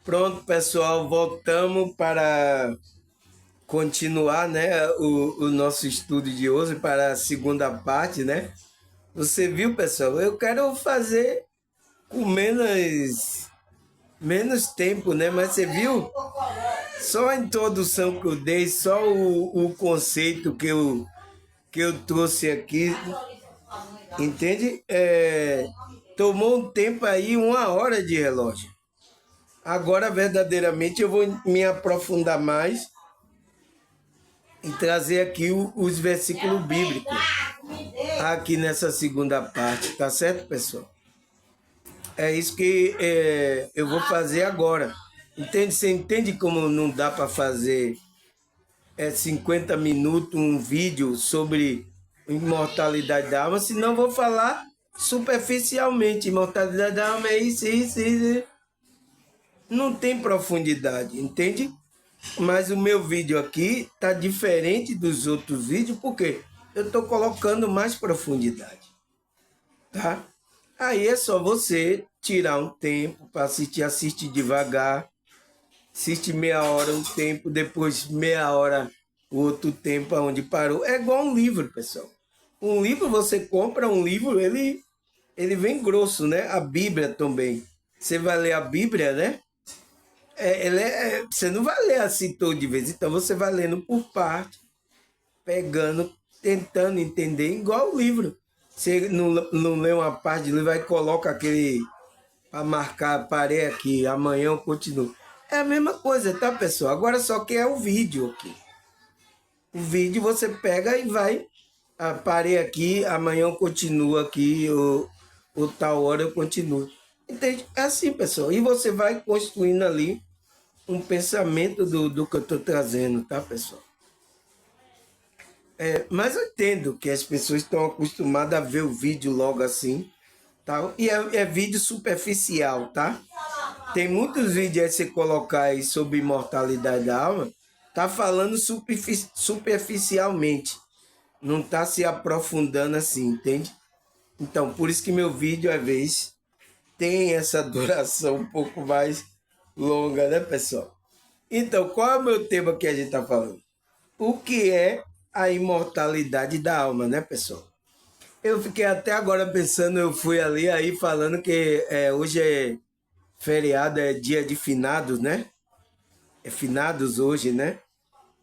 Pronto, pessoal, voltamos para continuar, né, o nosso estudo de hoje para a segunda parte, né? Você viu, pessoal? Eu quero fazer com menos tempo, né? Mas você viu? Só a introdução que eu dei, só o conceito que eu trouxe aqui, entende? Tomou um tempo aí, 1 hora de relógio. Agora, verdadeiramente, eu vou me aprofundar mais e trazer aqui os versículos bíblicos aqui nessa segunda parte, tá certo, pessoal? É isso que eu vou fazer agora. Entende? Você entende como não dá para fazer 50 minutos um vídeo sobre imortalidade da alma, senão eu vou falar superficialmente. Imortalidade da alma é isso, isso, isso. Não tem profundidade, entende? Mas o meu vídeo aqui tá diferente dos outros vídeos, porque eu estou colocando mais profundidade, tá? Aí é só você tirar um tempo para assistir, assiste devagar, assiste meia hora um tempo, depois meia hora o outro tempo aonde parou. É igual um livro, pessoal. Um livro, você compra um livro, ele vem grosso, né? A Bíblia também. Você vai ler a Bíblia, né? Você não vai ler assim todo de vez, então você vai lendo por parte, pegando, tentando entender, igual o livro. Você não lê uma parte do livro, vai coloca aquele para marcar, parei aqui, amanhã eu continuo. É a mesma coisa, tá, pessoal? Agora só que é o vídeo aqui. O vídeo você pega e vai, parei aqui, amanhã eu continuo aqui, ou tal hora eu continuo. Entende? É assim, pessoal. E você vai construindo ali um pensamento do que eu estou trazendo, tá, pessoal? Mas eu entendo que as pessoas estão acostumadas a ver o vídeo logo assim, tá? E é vídeo superficial, tá? Tem muitos vídeos aí que você colocar aí sobre imortalidade da alma, tá falando superficialmente, não tá se aprofundando assim, entende? Então, por isso que meu vídeo, às vezes, tem essa duração um pouco mais longa, né, pessoal? Então, qual é o meu tema que a gente tá falando? O que é a imortalidade da alma, né, pessoal? Eu fiquei até agora pensando, eu fui ali aí falando que hoje é feriado, é dia de finados, né? É finados hoje, né?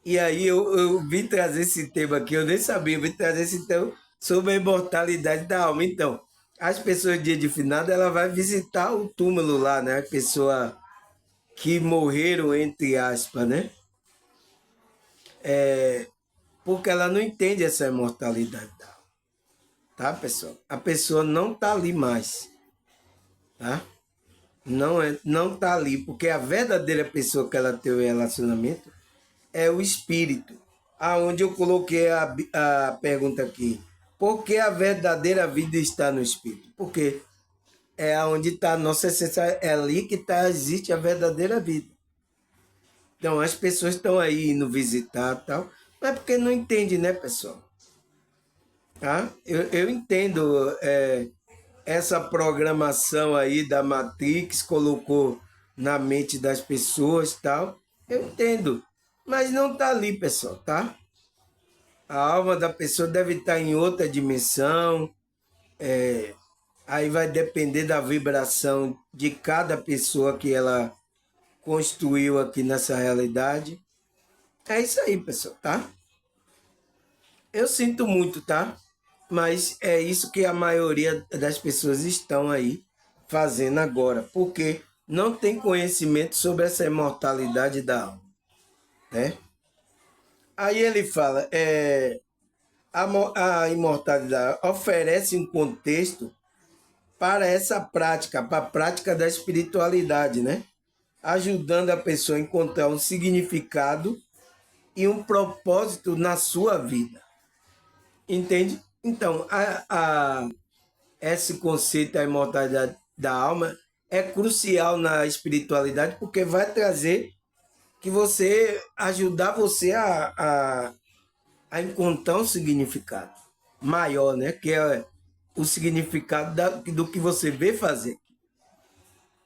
E aí eu vim trazer esse tema aqui, eu nem sabia, eu vim trazer esse tema sobre a imortalidade da alma. Então, as pessoas dia de finado, ela vai visitar o túmulo lá, né? A pessoa que morreram, entre aspas, né? Porque ela não entende essa imortalidade da alma, tá, pessoal? A pessoa não tá ali mais, tá? Não tá ali, porque a verdadeira pessoa que ela tem o relacionamento é o espírito. Aonde eu coloquei a pergunta aqui. Por que a verdadeira vida está no espírito? Porque é onde está a nossa essência, é ali que existe a verdadeira vida. Então as pessoas estão aí indo visitar e tal, mas é porque não entende, né, pessoal? Tá? Eu entendo essa programação aí da Matrix colocou na mente das pessoas tal. Eu entendo, mas não está ali, pessoal, tá? A alma da pessoa deve estar em outra dimensão. Aí vai depender da vibração de cada pessoa que ela construiu aqui nessa realidade. É isso aí, pessoal, tá? Eu sinto muito, tá? Mas é isso que a maioria das pessoas estão aí fazendo agora, porque não tem conhecimento sobre essa imortalidade da alma, né? Aí ele fala, a imortalidade oferece um contexto para essa prática, para a prática da espiritualidade, né? Ajudando a pessoa a encontrar um significado e um propósito na sua vida. Entende? Então, esse conceito da imortalidade da alma é crucial na espiritualidade porque vai trazer que ajudar você a encontrar um significado maior, né? Que é o significado do que você vê fazer.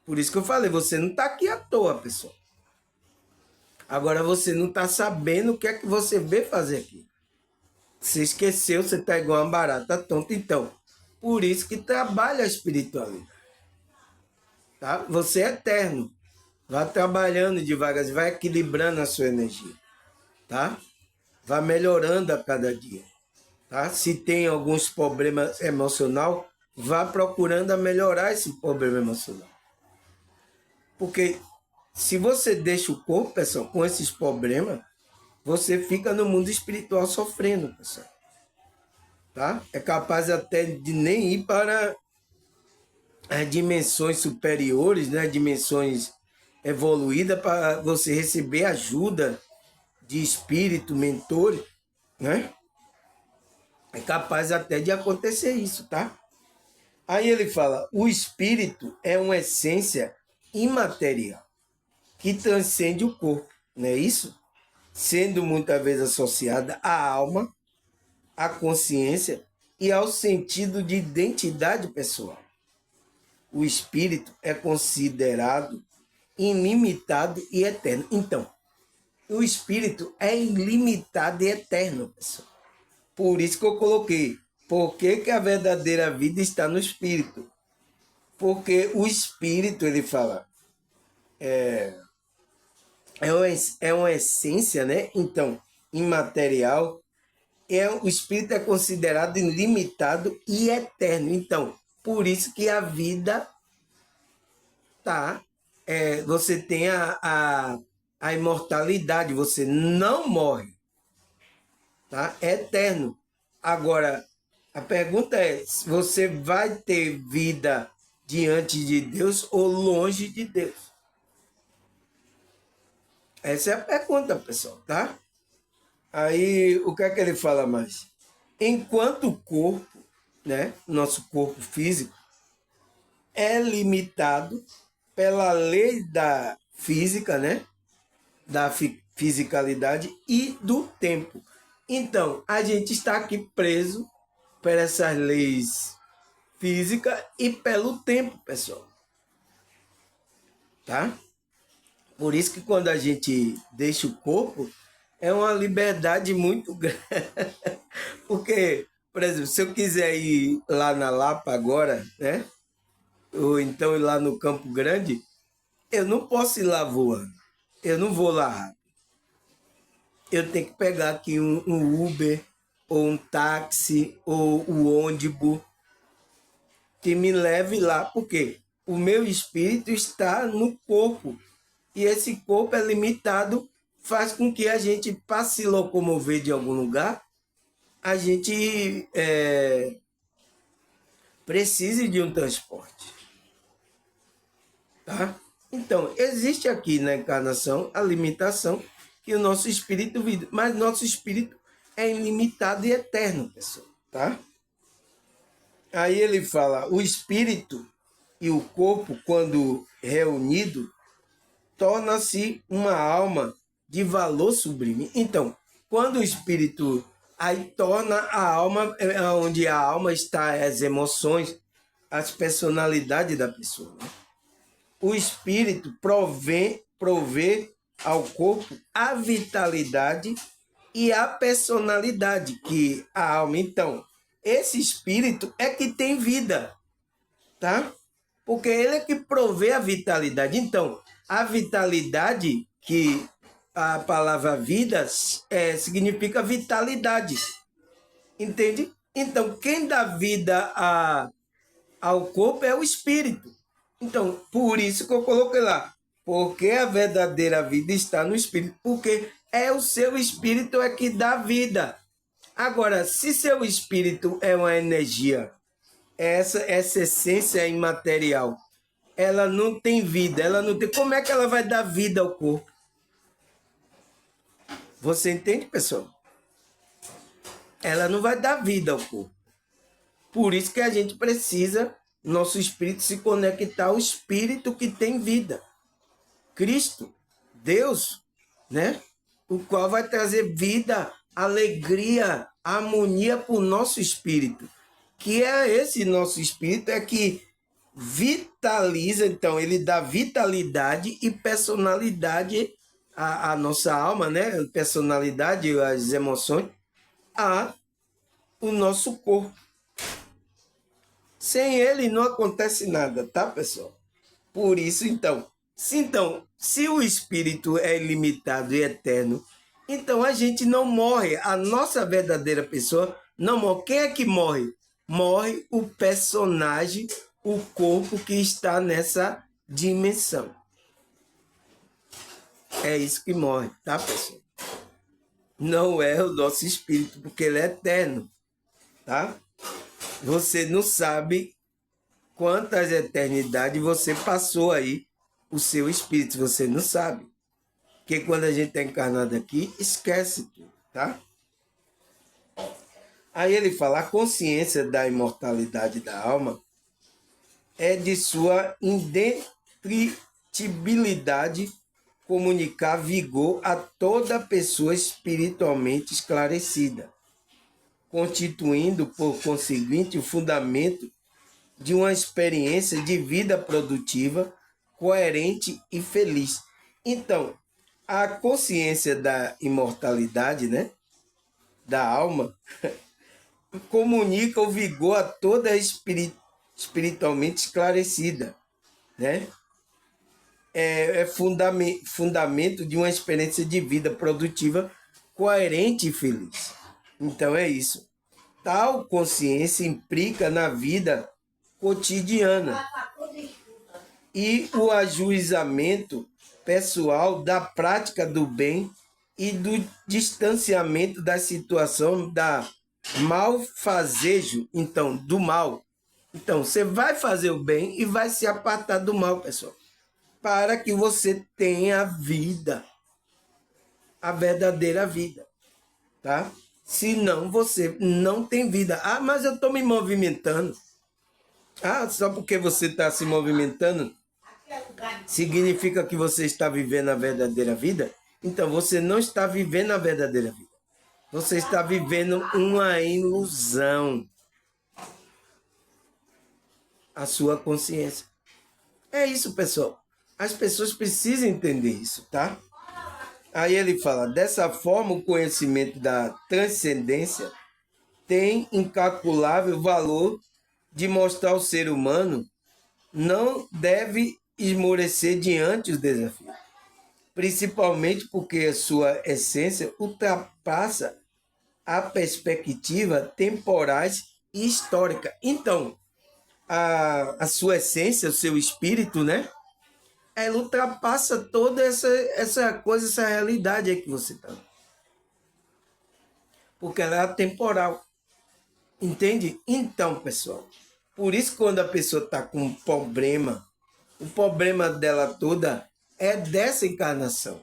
Por isso que eu falei, você não está aqui à toa, pessoal. Agora você não está sabendo o que é que você veio fazer aqui. Você esqueceu, você está igual uma barata tonta. Então, por isso que trabalha a espiritualidade. Tá? Você é eterno. Vá trabalhando devagarzinho, vai equilibrando a sua energia. Tá? Vá melhorando a cada dia. Tá? Se tem alguns problemas emocional, vá procurando a melhorar esse problema emocional. Porque se você deixa o corpo, pessoal, com esses problemas, você fica no mundo espiritual sofrendo, pessoal. Tá? É capaz até de nem ir para as dimensões superiores, né? Dimensões evoluídas, para você receber ajuda de espírito, mentores, né? É capaz até de acontecer isso, tá? Aí ele fala, o espírito é uma essência imaterial que transcende o corpo, não é isso? Sendo muitas vezes associada à alma, à consciência e ao sentido de identidade pessoal. O espírito é considerado ilimitado e eterno. Então, o espírito é ilimitado e eterno, pessoal. Por isso que eu coloquei, por que a verdadeira vida está no espírito? Porque o espírito, ele fala, é uma essência, né? Então, imaterial, o espírito é considerado ilimitado e eterno. Então, por isso que a vida tá, você tem a imortalidade, você não morre, tá? É eterno. Agora, a pergunta é, se você vai ter vida diante de Deus ou longe de Deus? Essa é a pergunta, pessoal, tá? Aí, o que é que ele fala mais? Enquanto o corpo, né, nosso corpo físico, é limitado pela lei da física, né, da fisicalidade e do tempo. Então, a gente está aqui preso por essas leis físicas e pelo tempo, pessoal. Tá? Por isso que quando a gente deixa o corpo, é uma liberdade muito grande. Porque, por exemplo, se eu quiser ir lá na Lapa agora, né? Ou então ir lá no Campo Grande, eu não posso ir lá voando. Eu não vou lá rápido. Eu tenho que pegar aqui um Uber, ou um táxi, ou o ônibus, que me leve lá. Porque o meu espírito está no corpo. E esse corpo é limitado, faz com que a gente, para se locomover de algum lugar, a gente precise de um transporte. Tá? Então, existe aqui na encarnação a limitação que o nosso espírito vive, mas nosso espírito é ilimitado e eterno, pessoal. Tá? Aí ele fala, o espírito e o corpo, quando reunido, torna-se uma alma de valor sublime. Então, quando o espírito aí torna a alma, onde a alma está as emoções, as personalidades da pessoa. Né? O espírito provê ao corpo a vitalidade e a personalidade que a alma. Então, esse espírito é que tem vida, tá? Porque ele é que provê a vitalidade. Então, a vitalidade, que a palavra vida significa vitalidade. Entende? Então, quem dá vida ao corpo é o espírito. Então, por isso que eu coloquei lá. Porque a verdadeira vida está no espírito. Porque é o seu espírito é que dá vida. Agora, se seu espírito é uma energia, essa essência imaterial, ela não tem vida, ela não tem. Como é que ela vai dar vida ao corpo? Você entende, pessoal? Ela não vai dar vida ao corpo. Por isso que a gente precisa, nosso espírito, se conectar ao espírito que tem vida. Cristo, Deus, né? O qual vai trazer vida, alegria, harmonia para o nosso espírito. Que é esse nosso espírito, é que vitaliza, então ele dá vitalidade e personalidade à nossa alma, né? Personalidade, as emoções, a o nosso corpo. Sem ele não acontece nada, tá, pessoal? Por isso, se o espírito é ilimitado e eterno, então a gente não morre. A nossa verdadeira pessoa não morre. Quem é que morre? Morre o personagem, o corpo que está nessa dimensão. É isso que morre, tá, pessoal? Não é o nosso espírito, porque ele é eterno, tá? Você não sabe quantas eternidades você passou aí o seu espírito, você não sabe. Porque quando a gente está encarnado aqui, esquece tudo, tá? Aí ele fala, a consciência da imortalidade da alma é de sua indestrutibilidade comunicar vigor a toda pessoa espiritualmente esclarecida, constituindo, por conseguinte, o fundamento de uma experiência de vida produtiva, coerente e feliz. Então, a consciência da imortalidade, né, da alma, comunica o vigor a toda espiritualmente esclarecida, né? É fundamento de uma experiência de vida produtiva, coerente e feliz. Então é isso. Tal consciência implica na vida cotidiana e o ajuizamento pessoal da prática do bem e do distanciamento da situação da malfazejo, então, do mal. Então, você vai fazer o bem e vai se apartar do mal, pessoal, para que você tenha vida, a verdadeira vida, tá? Senão você não tem vida. Ah, mas eu estou me movimentando. Ah, só porque você está se movimentando significa que você está vivendo a verdadeira vida? Então você não está vivendo a verdadeira vida. Você está vivendo uma ilusão. A sua consciência. É isso, pessoal. As pessoas precisam entender isso, tá? Aí ele fala, dessa forma o conhecimento da transcendência tem incalculável valor de mostrar ao ser humano não deve esmorecer diante dos desafios, principalmente porque a sua essência ultrapassa a perspectiva temporais e histórica. Então, a sua essência, o seu espírito, né? Ela ultrapassa toda essa coisa, essa realidade aí que você está. Porque ela é atemporal. Entende? Então, pessoal, por isso quando a pessoa está com um problema, o problema dela toda é dessa encarnação,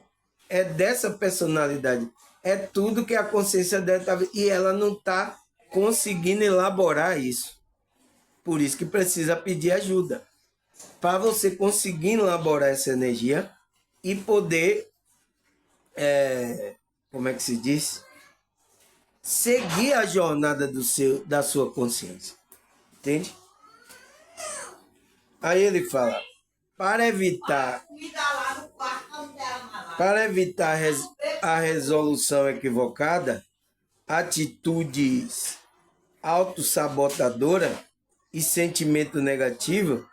é dessa personalidade, é tudo que a consciência dela está... E ela não está conseguindo elaborar isso. Por isso que precisa pedir ajuda. Para você conseguir elaborar essa energia e poder, como é que se diz? Seguir a jornada da sua consciência. Entende? Aí ele fala, para evitar a resolução equivocada, atitudes autossabotadoras e sentimento negativo,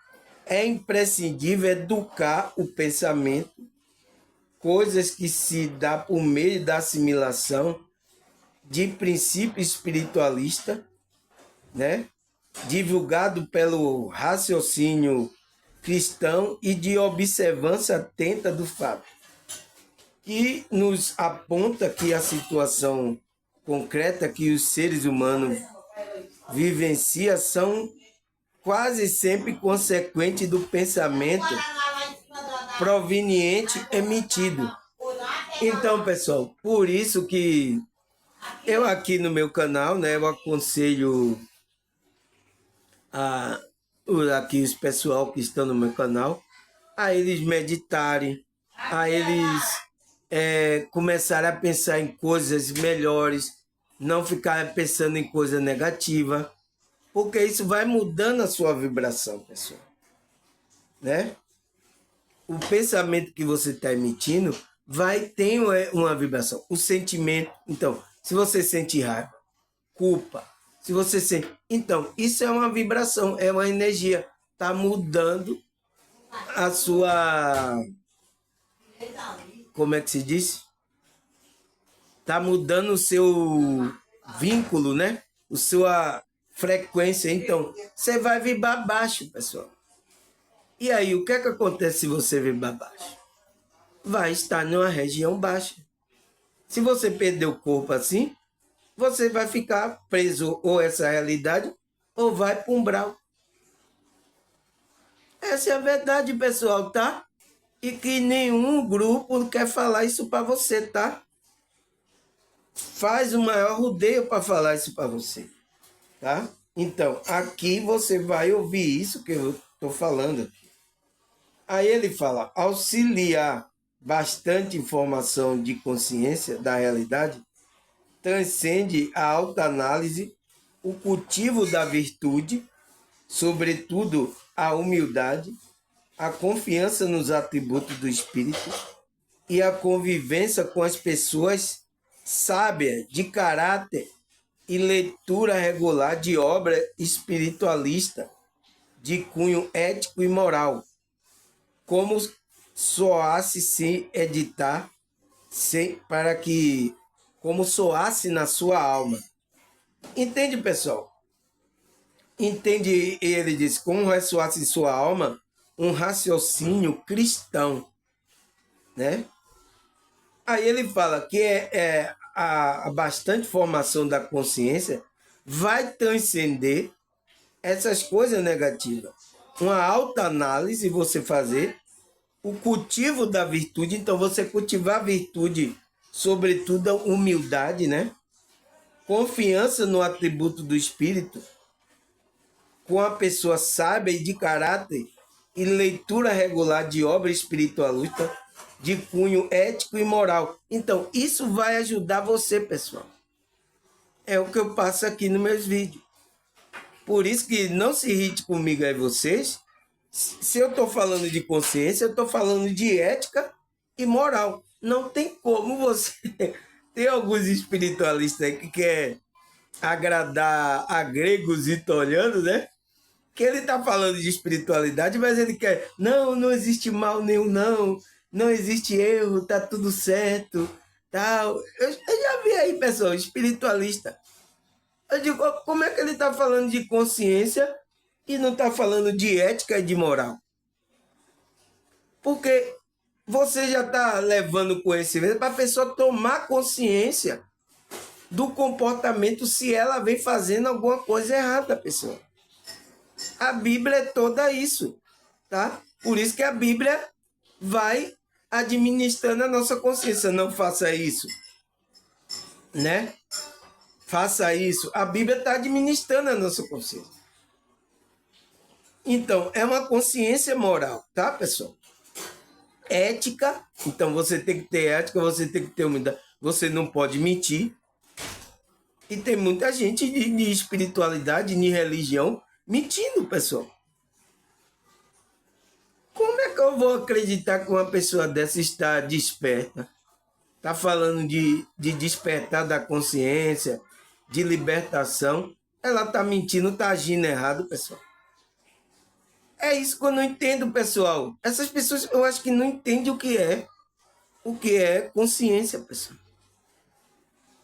é imprescindível educar o pensamento, coisas que se dá por meio da assimilação de princípio espiritualista, né? Divulgado pelo raciocínio cristão e de observância atenta do fato, que nos aponta que a situação concreta que os seres humanos vivenciam são quase sempre consequentes do pensamento proveniente emitido. Então, pessoal, por isso que eu aqui no meu canal, né, eu aconselho aqui os pessoal que estão no meu canal, a eles meditarem, a eles começarem a pensar em coisas melhores, não ficar pensando em coisa negativa, porque isso vai mudando a sua vibração, pessoal. né? O pensamento que você está emitindo vai ter uma vibração. O sentimento, então, se você sente raiva, culpa, se você sente... Então, isso é uma vibração, é uma energia. Está mudando a sua... Como é que se diz? Está mudando o seu vínculo, né? A sua frequência. Então, você vai vibrar baixo, pessoal. E aí, o que é que acontece se você vibrar baixo? Vai estar numa região baixa. Se você perder o corpo assim, você vai ficar preso ou a essa realidade ou vai para um umbral. Essa é a verdade, pessoal, tá? E que nenhum grupo quer falar isso para você, tá? Faz o maior rodeio para falar isso para você, tá? Então, aqui você vai ouvir isso que eu estou falando. Aí ele fala, auxiliar bastante informação de consciência da realidade transcende a autoanálise, o cultivo da virtude, sobretudo a humildade, a confiança nos atributos do espírito e a convivência com as pessoas sábias, de caráter e leitura regular de obra espiritualista de cunho ético e moral, como soasse se editar para que como soasse na sua alma. Entende, pessoal? Entende, ele diz, como ressoasse em sua alma um raciocínio cristão, né? Aí ele fala que a bastante formação da consciência vai transcender essas coisas negativas. Uma alta análise você fazer, o cultivo da virtude, então você cultivar a virtude, sobretudo a humildade, né? Confiança no atributo do espírito, com a pessoa sábia e de caráter e leitura regular de obra espiritualista de cunho ético e moral. Então, isso vai ajudar você, pessoal. É o que eu passo aqui nos meus vídeos. Por isso que não se irrite comigo aí vocês. Se eu estou falando de consciência, eu estou falando de ética e moral. Não tem como você... Tem alguns espiritualistas aí que quer agradar a gregos italianos, né? Que ele está falando de espiritualidade, mas ele quer... Não existe mal nenhum, não. Não existe erro, tá tudo certo. Tal. Eu já vi aí, pessoal, espiritualista. Eu digo, como é que ele está falando de consciência e não está falando de ética e de moral? Porque você já está levando conhecimento para a pessoa tomar consciência do comportamento se ela vem fazendo alguma coisa errada, pessoal. A Bíblia é toda isso, tá? Por isso que a Bíblia vai administrando a nossa consciência. Não faça isso, né? Faça isso. A Bíblia está administrando a nossa consciência. Então, é uma consciência moral, tá, pessoal? Ética, então você tem que ter ética, você tem que ter humildade, você não pode mentir. E tem muita gente de espiritualidade, de religião, mentindo, pessoal. Como é que eu vou acreditar que uma pessoa dessa está desperta? Está falando de despertar da consciência, de libertação. Ela está mentindo, está agindo errado, pessoal. É isso que eu não entendo, pessoal. Essas pessoas, eu acho que não entendem o que é consciência, pessoal.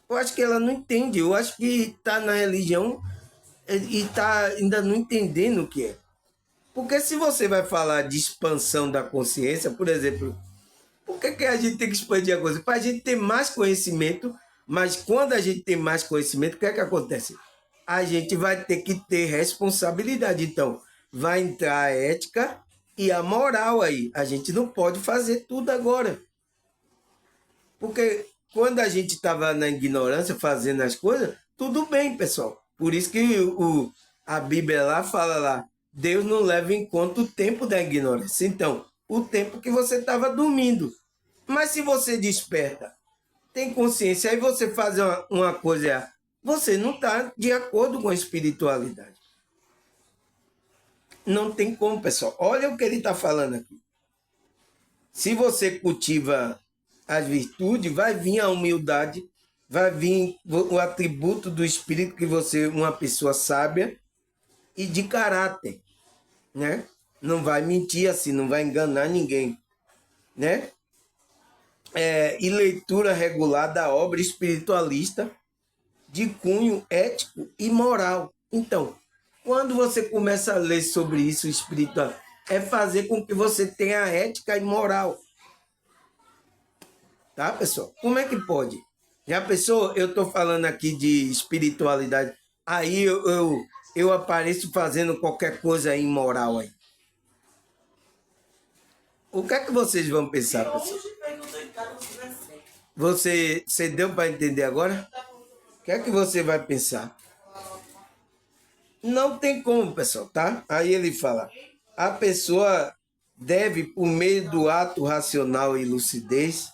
Eu acho que ela não entende. Eu acho que está na religião e está ainda não entendendo o que é. Porque se você vai falar de expansão da consciência, por exemplo, por que a gente tem que expandir a consciência? Para a gente ter mais conhecimento, mas quando a gente tem mais conhecimento, o que é que acontece? A gente vai ter que ter responsabilidade. Então, vai entrar a ética e a moral aí. A gente não pode fazer tudo agora. Porque quando a gente estava na ignorância fazendo as coisas, tudo bem, pessoal. Por isso que a Bíblia lá fala lá, Deus não leva em conta o tempo da ignorância. Então, o tempo que você estava dormindo. Mas se você desperta, tem consciência, aí você faz uma coisa, você não está de acordo com a espiritualidade. não tem como, pessoal. Olha o que ele está falando aqui. Se você cultiva as virtudes, vai vir a humildade, vai vir o atributo do espírito que você é uma pessoa sábia e de caráter, né? Não vai mentir assim, não vai enganar ninguém, né? E leitura regular da obra espiritualista de cunho ético e moral. Então, quando você começa a ler sobre isso espiritual, é fazer com que você tenha ética e moral. Tá, pessoal? Como é que pode? Já pensou? Eu estou falando aqui de espiritualidade, aí eu apareço fazendo qualquer coisa imoral aí. O que é que vocês vão pensar, pessoal? Você deu para entender agora? O que é que você vai pensar? Não tem como, pessoal, tá? Aí ele fala, a pessoa deve, por meio do ato racional e lucidez,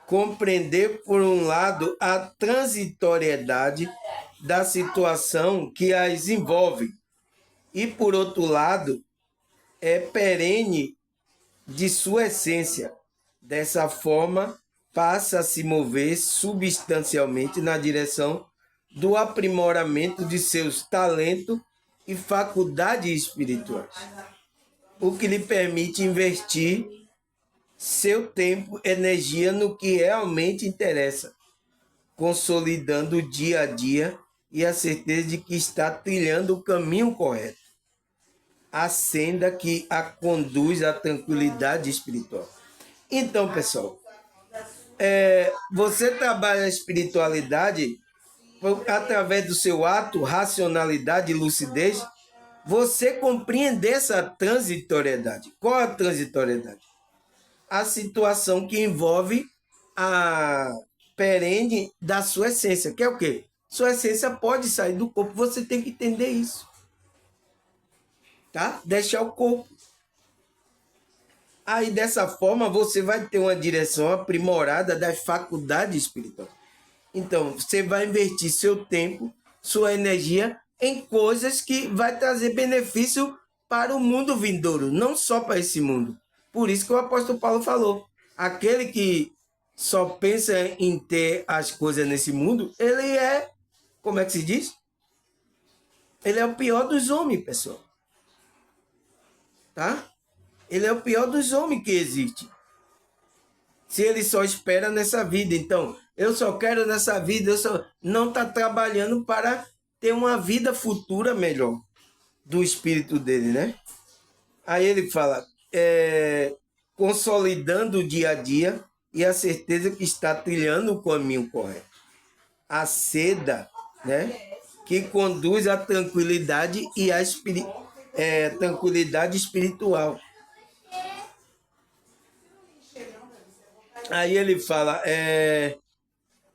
compreender, por um lado, a transitoriedade da situação que as envolve e, por outro lado, é perene de sua essência. Dessa forma, passa a se mover substancialmente na direção do aprimoramento de seus talentos e faculdades espirituais, o que lhe permite investir seu tempo, energia no que realmente interessa, consolidando o dia a dia e a certeza de que está trilhando o caminho correto, a senda que a conduz à tranquilidade espiritual. Então, pessoal, você trabalha a espiritualidade através do seu ato, racionalidade e lucidez, você compreender essa transitoriedade. Qual é a transitoriedade? A situação que envolve a perene da sua essência, que é o quê? Sua essência pode sair do corpo, você tem que entender isso. Tá? Deixar o corpo. Aí, dessa forma, você vai ter uma direção aprimorada das faculdades espirituais. Então, você vai investir seu tempo, sua energia em coisas que vai trazer benefício para o mundo vindouro, não só para esse mundo. Por isso que o apóstolo Paulo falou, aquele que só pensa em ter as coisas nesse mundo, ele é, como é que se diz? Ele é o pior dos homens, pessoal. Tá? Ele é o pior dos homens que existe. Se ele só espera nessa vida. Então, eu só quero nessa vida, não está trabalhando para ter uma vida futura melhor do espírito dele, né? Aí ele fala, consolidando o dia a dia e a certeza que está trilhando o caminho correto. A seda, né? Que conduz à tranquilidade e à tranquilidade espiritual. Aí ele fala,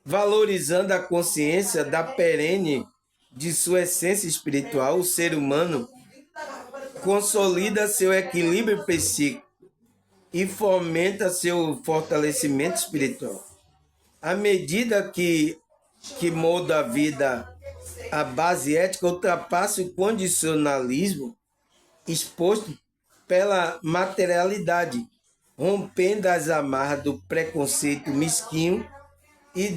valorizando a consciência da perene de sua essência espiritual, o ser humano consolida seu equilíbrio psíquico e fomenta seu fortalecimento espiritual. À medida que molda a vida, a base ética ultrapassa o condicionalismo exposto pela materialidade, rompendo as amarras do preconceito mesquinho e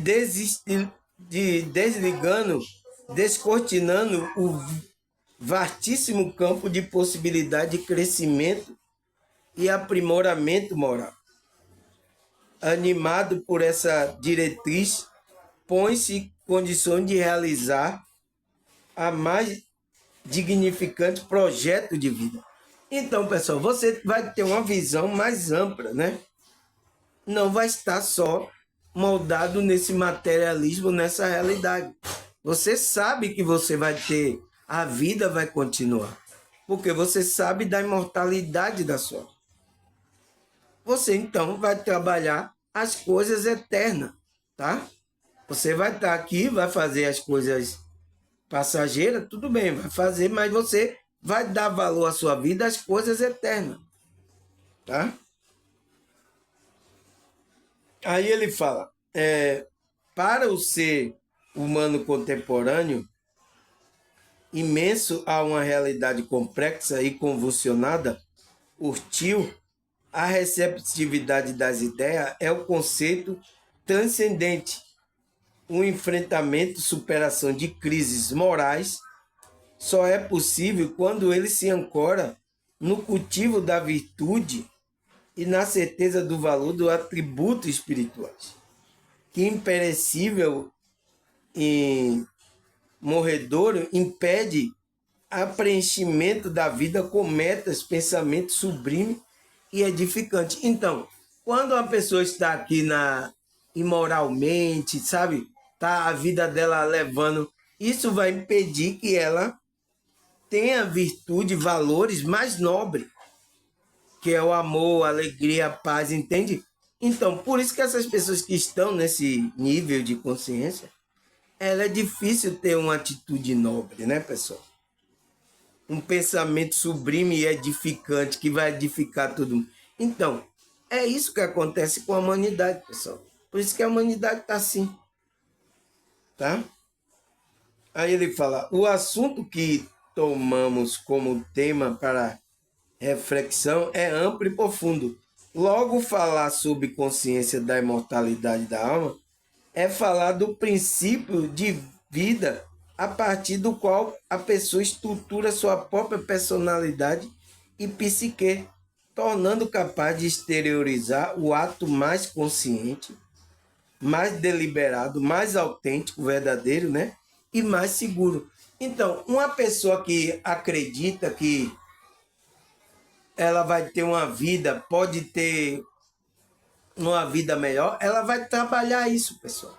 desligando, descortinando o vastíssimo campo de possibilidade de crescimento e aprimoramento moral. Animado por essa diretriz, põe-se em condições de realizar a mais dignificante projeto de vida. Então, pessoal, você vai ter uma visão mais ampla, né? Não vai estar só moldado nesse materialismo, nessa realidade. Você sabe que você vai ter, a vida vai continuar, porque você sabe da imortalidade da sua vida. Você então vai trabalhar as coisas eternas, tá? Você vai estar aqui, vai fazer as coisas passageiras, tudo bem, vai fazer, mas você vai dar valor à sua vida às coisas eternas, tá? Aí ele fala, para o ser humano contemporâneo, imenso a uma realidade complexa e convulsionada, hostil, a receptividade das ideias é o conceito transcendente, o enfrentamento e superação de crises morais só é possível quando ele se ancora no cultivo da virtude e na certeza do valor dos atributos espirituais, que imperecível e morredouro impede a preenchimento da vida com metas, pensamento sublime e edificante. Então, quando uma pessoa está aqui imoralmente, sabe, tá a vida dela levando, isso vai impedir que ela tenha virtude, valores mais nobres, que é o amor, a alegria, a paz, entende? Então, por isso que essas pessoas que estão nesse nível de consciência, ela é difícil ter uma atitude nobre, né, pessoal? Um pensamento sublime e edificante que vai edificar todo mundo. Então, é isso que acontece com a humanidade, pessoal. Por isso que a humanidade está assim, tá? Aí ele fala, o assunto que tomamos como tema para reflexão é amplo e profundo. Logo, falar sobre consciência da imortalidade da alma é falar do princípio de vida a partir do qual a pessoa estrutura sua própria personalidade e psique, tornando capaz de exteriorizar o ato mais consciente, mais deliberado, mais autêntico, verdadeiro, né? E mais seguro. Então, uma pessoa que acredita que ela vai ter uma vida, pode ter uma vida melhor, ela vai trabalhar isso, pessoal.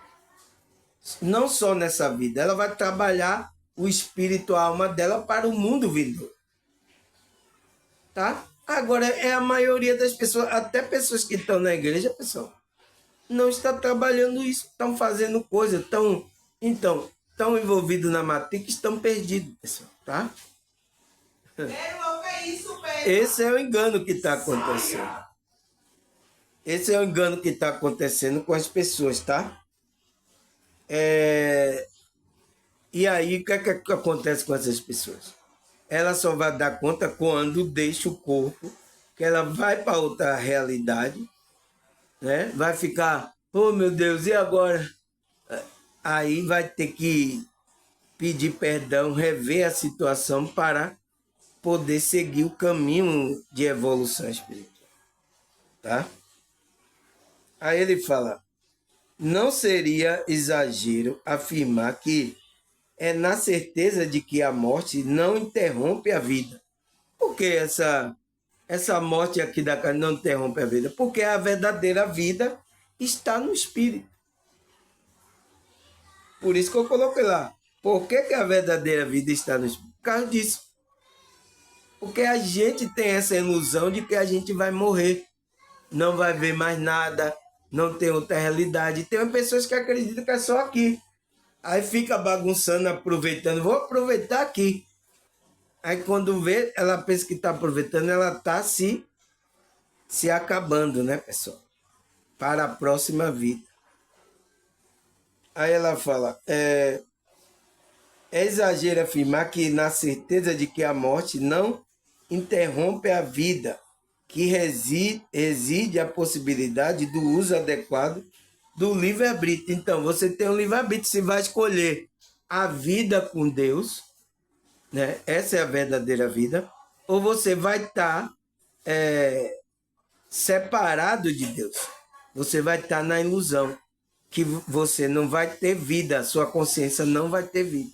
Não só nessa vida, ela vai trabalhar o espírito, a alma dela para o mundo vindouro. Tá? Agora, é a maioria das pessoas, até pessoas que estão na igreja, pessoal, não está trabalhando isso, estão fazendo coisa, estão envolvidos na matrix, estão perdidos, pessoal, tá? Esse é o engano que está acontecendo. Esse é o engano que está acontecendo com as pessoas, tá? E aí, o que é que acontece com essas pessoas? Ela só vai dar conta quando deixa o corpo, que ela vai para outra realidade, né? Vai ficar, oh meu Deus, e agora? Aí vai ter que pedir perdão, rever a situação para poder seguir o caminho de evolução espiritual, tá? Aí ele fala, não seria exagero afirmar que é na certeza de que a morte não interrompe a vida. Por que essa morte aqui da carne não interrompe a vida? Porque a verdadeira vida está no espírito. Por isso que eu coloquei lá. Por que a verdadeira vida está no espírito? Por causa disso. Porque a gente tem essa ilusão de que a gente vai morrer, não vai ver mais nada, não tem outra realidade. Tem pessoas que acreditam que é só aqui. Aí fica bagunçando, aproveitando. Vou aproveitar aqui. Aí quando vê, ela pensa que está aproveitando, ela está se acabando, né, pessoal? Para a próxima vida. Aí ela fala, é exagero afirmar que na certeza de que a morte não interrompe a vida, que reside a possibilidade do uso adequado do livre-arbítrio. Então, você tem um livre-arbítrio, você vai escolher a vida com Deus, né? Essa é a verdadeira vida, ou você vai estar separado de Deus. Você vai estar na ilusão que você não vai ter vida, sua consciência não vai ter vida.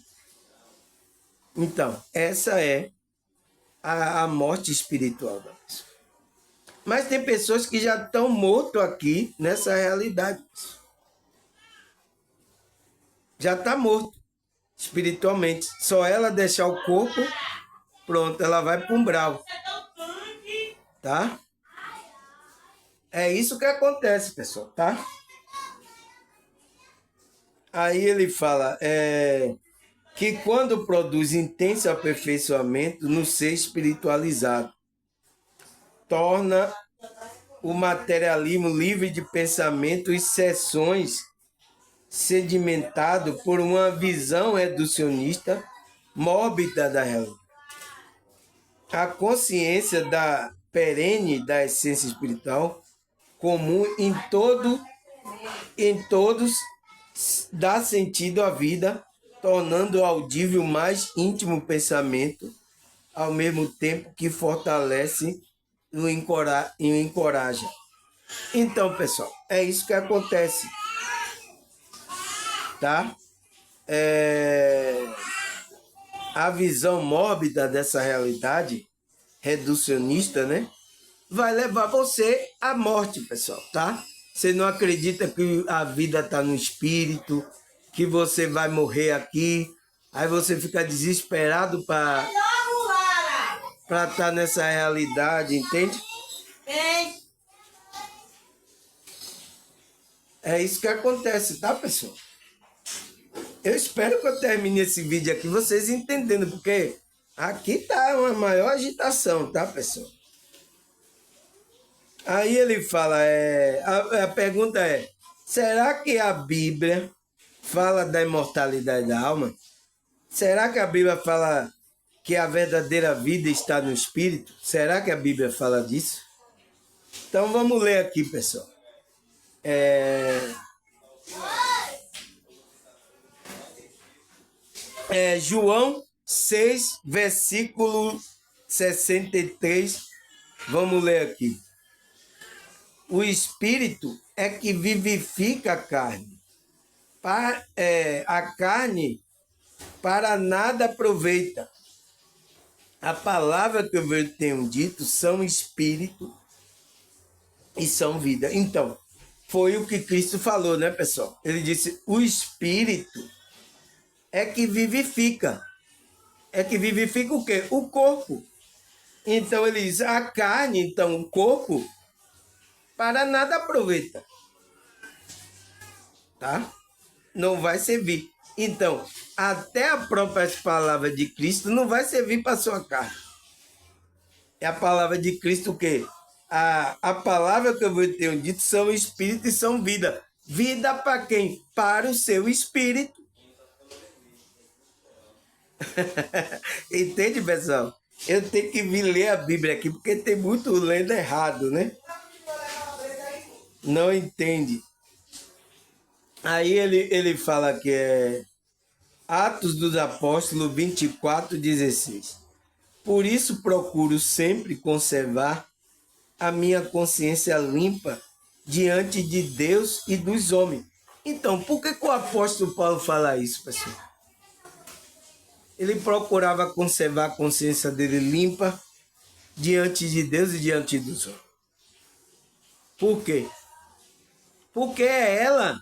Então, essa é a morte espiritual da pessoa. Mas tem pessoas que já estão mortos aqui nessa realidade. Já está morto espiritualmente. Só ela deixar o corpo, pronto, ela vai para o umbral. Tá? É isso que acontece, pessoal, tá? Aí ele fala que quando produz intenso aperfeiçoamento no ser espiritualizado, torna o materialismo livre de pensamento e sessões sedimentado por uma visão reducionista mórbida da realidade. A consciência da perene da essência espiritual comum em todos dá sentido à vida, tornando audível o mais íntimo pensamento, ao mesmo tempo que fortalece e o encoraja. Então, pessoal, é isso que acontece, tá? A visão mórbida dessa realidade reducionista, né? Vai levar você à morte, pessoal, tá? Você não acredita que a vida está no espírito, que você vai morrer aqui, aí você fica desesperado para estar nessa realidade, entende? É isso que acontece, tá, pessoal? Eu espero que eu termine esse vídeo aqui, vocês entendendo, porque aqui tá uma maior agitação, tá, pessoal? Aí ele fala, a pergunta é, será que a Bíblia fala da imortalidade da alma? Será que a Bíblia fala que a verdadeira vida está no Espírito? Será que a Bíblia fala disso? Então vamos ler aqui, pessoal. João 6, versículo 63. Vamos ler aqui. O Espírito é que vivifica a carne. A carne para nada aproveita. A palavra que eu tenho dito são Espírito e são vida. Então, foi o que Cristo falou, né, pessoal? Ele disse, o Espírito é que vivifica. É que vivifica o quê? O corpo. Então, ele diz, a carne, então, o corpo, para nada aproveita. Tá? Não vai servir. Então, até a própria palavra de Cristo não vai servir para a sua carne. É a palavra de Cristo o quê? A palavra que eu vou ter dito são espírito e são vida. Vida para quem? Para o seu espírito. Entende, pessoal? Eu tenho que vir ler a Bíblia aqui, porque tem muito lendo errado, né? Não entende. Aí ele fala que é Atos dos Apóstolos 24:16. Por isso procuro sempre conservar a minha consciência limpa diante de Deus e dos homens. Então, por que o apóstolo Paulo fala isso, pessoal? Ele procurava conservar a consciência dele limpa diante de Deus e diante dos homens. Por quê? Porque ela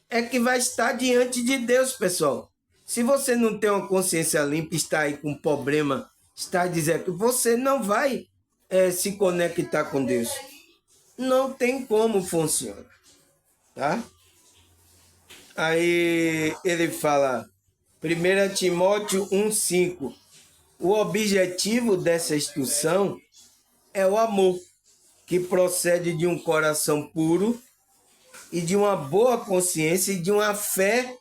é que vai estar diante de Deus, pessoal. Se você não tem uma consciência limpa, está aí com problema, está dizendo que você não vai se conectar com Deus. Não tem como funciona, tá? Aí ele fala, 1 Timóteo 1,5, o objetivo dessa instrução é o amor, que procede de um coração puro e de uma boa consciência e de uma fé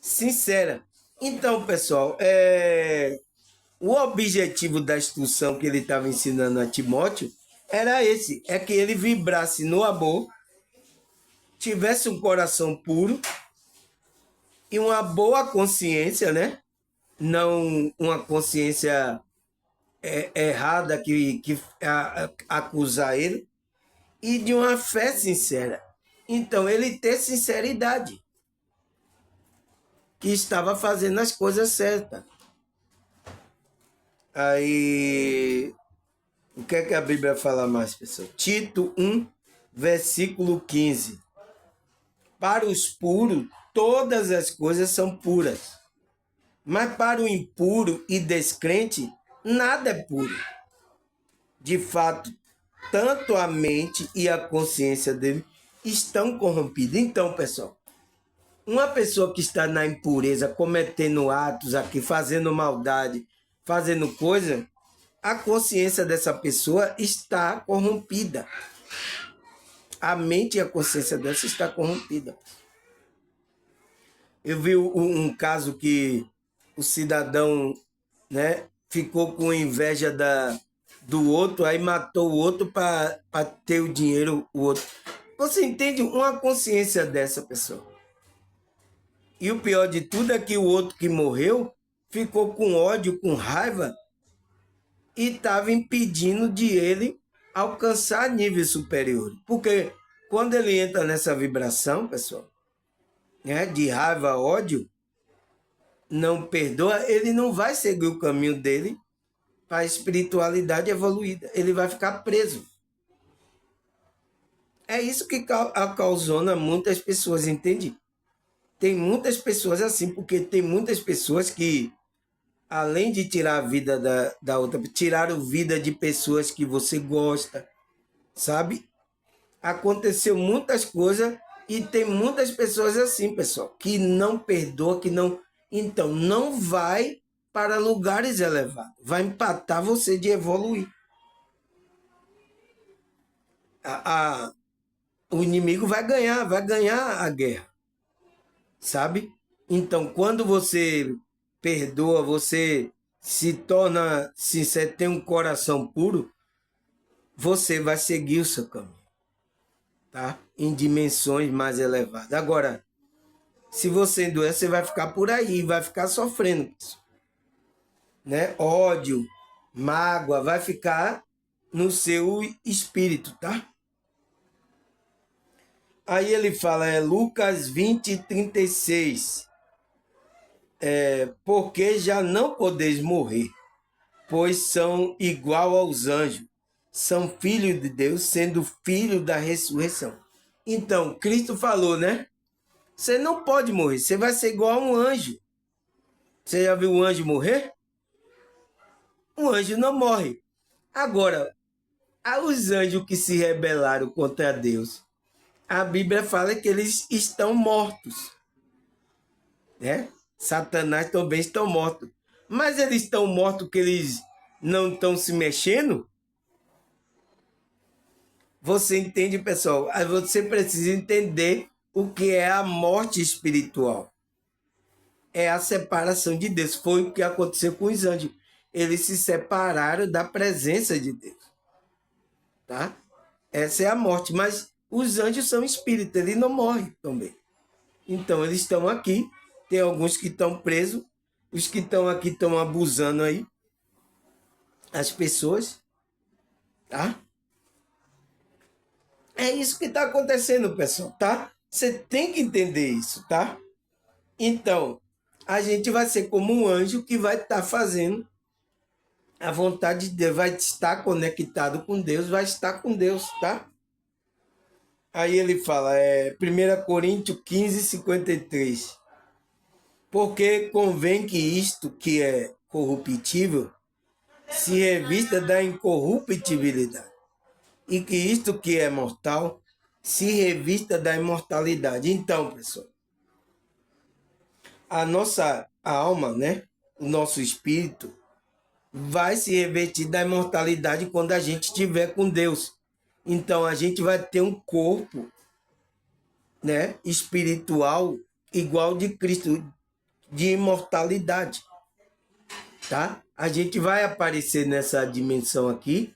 sincera. Então, pessoal, o objetivo da instrução que ele estava ensinando a Timóteo era esse, é que ele vibrasse no amor, tivesse um coração puro e uma boa consciência, né? Não uma consciência errada que acusar ele, e de uma fé sincera. Então, ele ter sinceridade, que estava fazendo as coisas certas. Aí, o que é que a Bíblia fala mais, pessoal? Tito 1, versículo 15. Para os puros, todas as coisas são puras. Mas para o impuro e descrente, nada é puro. De fato, tanto a mente e a consciência dele estão corrompidas. Então, pessoal, uma pessoa que está na impureza, cometendo atos aqui, fazendo maldade, fazendo coisa, a consciência dessa pessoa está corrompida. A mente e a consciência dessa está corrompida. Eu vi um caso que o cidadão, né, ficou com inveja do outro, aí matou o outro para ter o dinheiro, o outro. Você entende uma consciência dessa pessoa? E o pior de tudo é que o outro que morreu ficou com ódio, com raiva e estava impedindo de ele alcançar níveis superiores. Porque quando ele entra nessa vibração, pessoal, né, de raiva, ódio, não perdoa, ele não vai seguir o caminho dele para a espiritualidade evoluída. Ele vai ficar preso. É isso que causona muitas pessoas, entende? Tem muitas pessoas assim, porque tem muitas pessoas que, além de tirar a vida da outra, tiraram vida de pessoas que você gosta, sabe? Aconteceu muitas coisas e tem muitas pessoas assim, pessoal, que não perdoa, que não... Então, não vai para lugares elevados. Vai empatar você de evoluir. O inimigo vai ganhar a guerra, sabe? Então, quando você perdoa, você se torna sincero, tem um coração puro, você vai seguir o seu caminho, tá? Em dimensões mais elevadas. Agora, se você endoece, você vai ficar por aí, vai ficar sofrendo, né? Ódio, mágoa, vai ficar no seu espírito, tá? Aí ele fala, Lucas 20:36, porque já não podeis morrer, pois são igual aos anjos, são filhos de Deus, sendo filho da ressurreição. Então, Cristo falou, né? Você não pode morrer, você vai ser igual a um anjo. Você já viu um anjo morrer? Um anjo não morre. Agora, os anjos que se rebelaram contra Deus, a Bíblia fala que eles estão mortos, né? Satanás também estão mortos. Mas eles estão mortos porque eles não estão se mexendo? Você entende, pessoal? Aí você precisa entender o que é a morte espiritual. É a separação de Deus. Foi o que aconteceu com os anjos. Eles se separaram da presença de Deus. Tá? Essa é a morte. Mas os anjos são espíritos, eles não morrem também. Então, eles estão aqui. Tem alguns que estão presos. Os que estão aqui estão abusando aí. As pessoas. Tá? É isso que está acontecendo, pessoal, tá? Você tem que entender isso, tá? Então, a gente vai ser como um anjo que vai estar fazendo a vontade de Deus, vai estar conectado com Deus, vai estar com Deus, tá? Aí ele fala, 1 Coríntios 15:53. Porque convém que isto que é corruptível se revista da incorruptibilidade, e que isto que é mortal se revista da imortalidade. Então, pessoal, a nossa alma, né, o nosso espírito, vai se revestir da imortalidade quando a gente estiver com Deus. Então, a gente vai ter um corpo, né, espiritual igual de Cristo, de imortalidade, tá? A gente vai aparecer nessa dimensão aqui,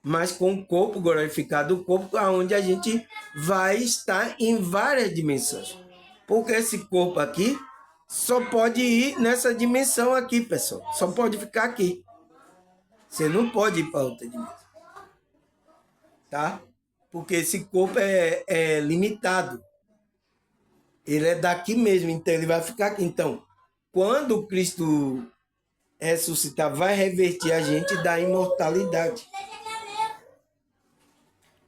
mas com o corpo glorificado, o corpo onde a gente vai estar em várias dimensões. Porque esse corpo aqui só pode ir nessa dimensão aqui, pessoal. Só pode ficar aqui. Você não pode ir para outra dimensão. Tá? Porque esse corpo é limitado. Ele é daqui mesmo, então ele vai ficar aqui. Então, quando Cristo ressuscitar, vai revertir a gente da imortalidade.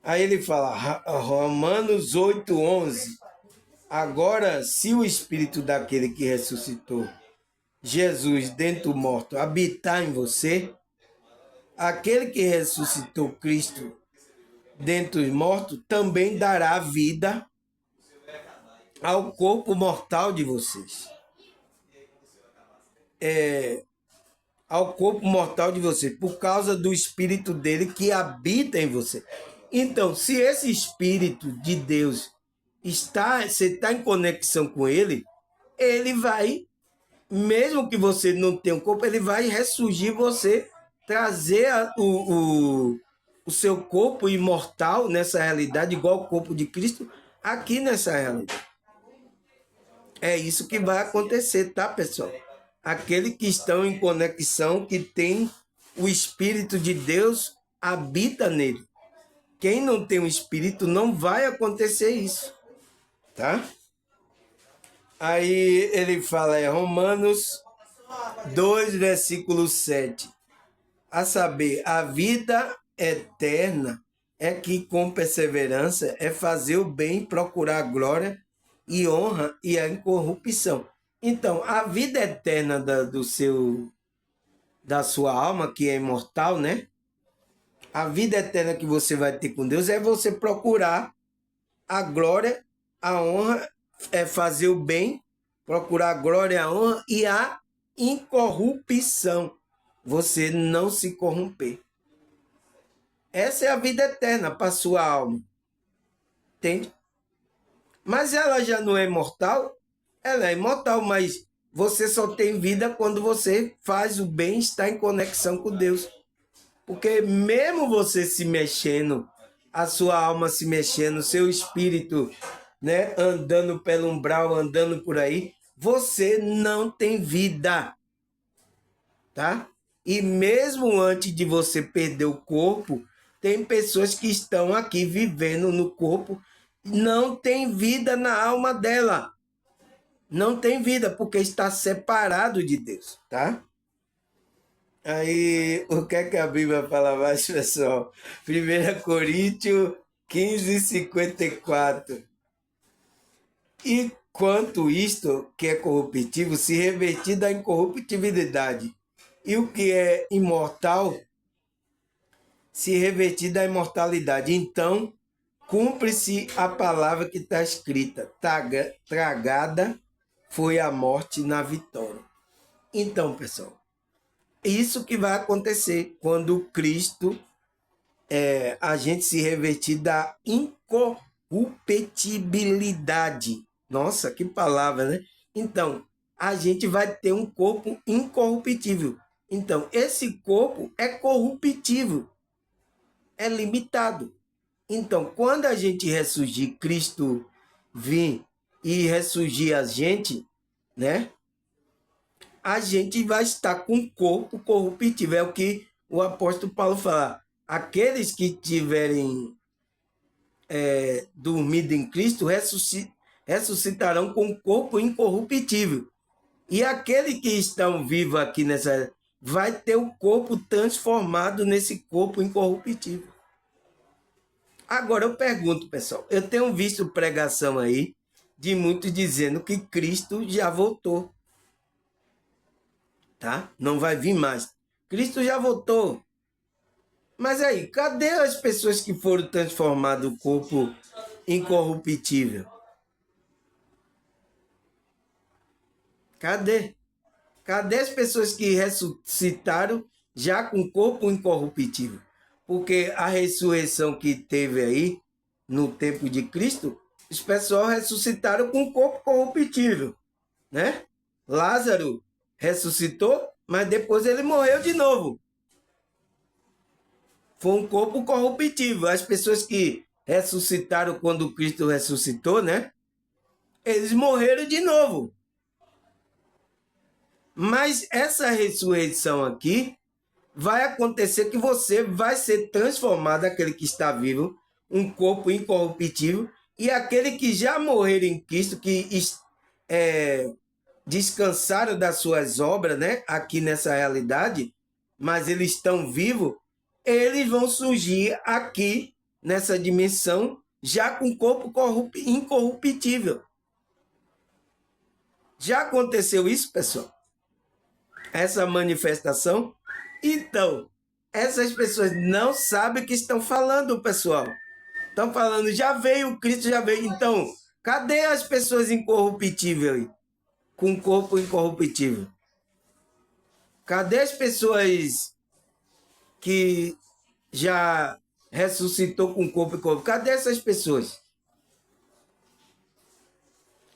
Aí ele fala, Romanos 8:11. Agora, se o espírito daquele que ressuscitou Jesus dentre o morto habitar em você, aquele que ressuscitou Cristo dentre os mortos também dará vida ao corpo mortal de vocês. Ao corpo mortal de vocês, por causa do espírito dele que habita em você. Então, se esse espírito de Deus você está em conexão com ele, ele vai mesmo que você não tenha um corpo, ele vai ressurgir você, trazer o seu corpo imortal nessa realidade, igual o corpo de Cristo, aqui nessa realidade. É isso que vai acontecer, tá, pessoal? Aqueles que estão em conexão, que tem o Espírito de Deus, habita nele. Quem não tem o Espírito, não vai acontecer isso, tá? Aí ele fala, Romanos 2, versículo 7. A saber, a vida eterna é que com perseverança é fazer o bem, procurar a glória e honra e a incorrupção. Então, a vida eterna da sua alma, que é imortal, né? A vida eterna que você vai ter com Deus é você procurar a glória, a honra, é fazer o bem, procurar a glória, a honra e a incorrupção. Você não se corromper. Essa é a vida eterna para a sua alma. Entende? Mas ela já não é imortal? Ela é imortal, mas você só tem vida quando você faz o bem, está em conexão com Deus. Porque mesmo você se mexendo, a sua alma se mexendo, seu espírito, né, andando pelo umbral, andando por aí, você não tem vida, tá? E mesmo antes de você perder o corpo, tem pessoas que estão aqui vivendo no corpo, não tem vida na alma dela. Não tem vida, porque está separado de Deus, tá? Aí, o que é que a Bíblia fala mais, pessoal? 1 Coríntios 15, 54. E quanto isto, que é corruptível, se revertir da incorruptibilidade, e o que é imortal, se revertir da imortalidade. Então, cumpre-se a palavra que está escrita: tragada foi a morte na vitória. Então, pessoal, isso que vai acontecer quando Cristo, a gente se revertir da incorruptibilidade. Nossa, que palavra, né? Então, a gente vai ter um corpo incorruptível. Então, esse corpo é corruptível, é limitado. Então, quando a gente ressurgir, Cristo vir e ressurgir a gente, né? A gente vai estar com o corpo corruptível. É o que o apóstolo Paulo fala. Aqueles que tiverem dormido em Cristo ressuscitarão com o corpo incorruptível. E aquele que estão vivos aqui nessa vai ter o corpo transformado nesse corpo incorruptível. Agora eu pergunto, pessoal, eu tenho visto pregação aí de muitos dizendo que Cristo já voltou, tá? Não vai vir mais. Cristo já voltou. Mas aí, cadê as pessoas que foram transformadas o corpo incorruptível? Cadê? Cadê as pessoas que ressuscitaram já com corpo incorruptível? Porque a ressurreição que teve aí no tempo de Cristo, os pessoal ressuscitaram com corpo corruptível, né? Lázaro ressuscitou, mas depois ele morreu de novo. Foi um corpo corruptível. As pessoas que ressuscitaram quando Cristo ressuscitou, né? Eles morreram de novo. Mas essa ressurreição aqui vai acontecer que você vai ser transformado, aquele que está vivo, um corpo incorruptível, e aquele que já morreram em Cristo, que descansaram das suas obras, né? Aqui nessa realidade, mas eles estão vivos, eles vão surgir aqui nessa dimensão já com corpo incorruptível. Já aconteceu isso, pessoal? Essa manifestação? Então, essas pessoas não sabem o que estão falando, pessoal. Estão falando, já veio, Cristo já veio. Então, cadê as pessoas incorruptíveis, com corpo incorruptível? Cadê as pessoas que já ressuscitou com corpo incorruptível? Cadê essas pessoas?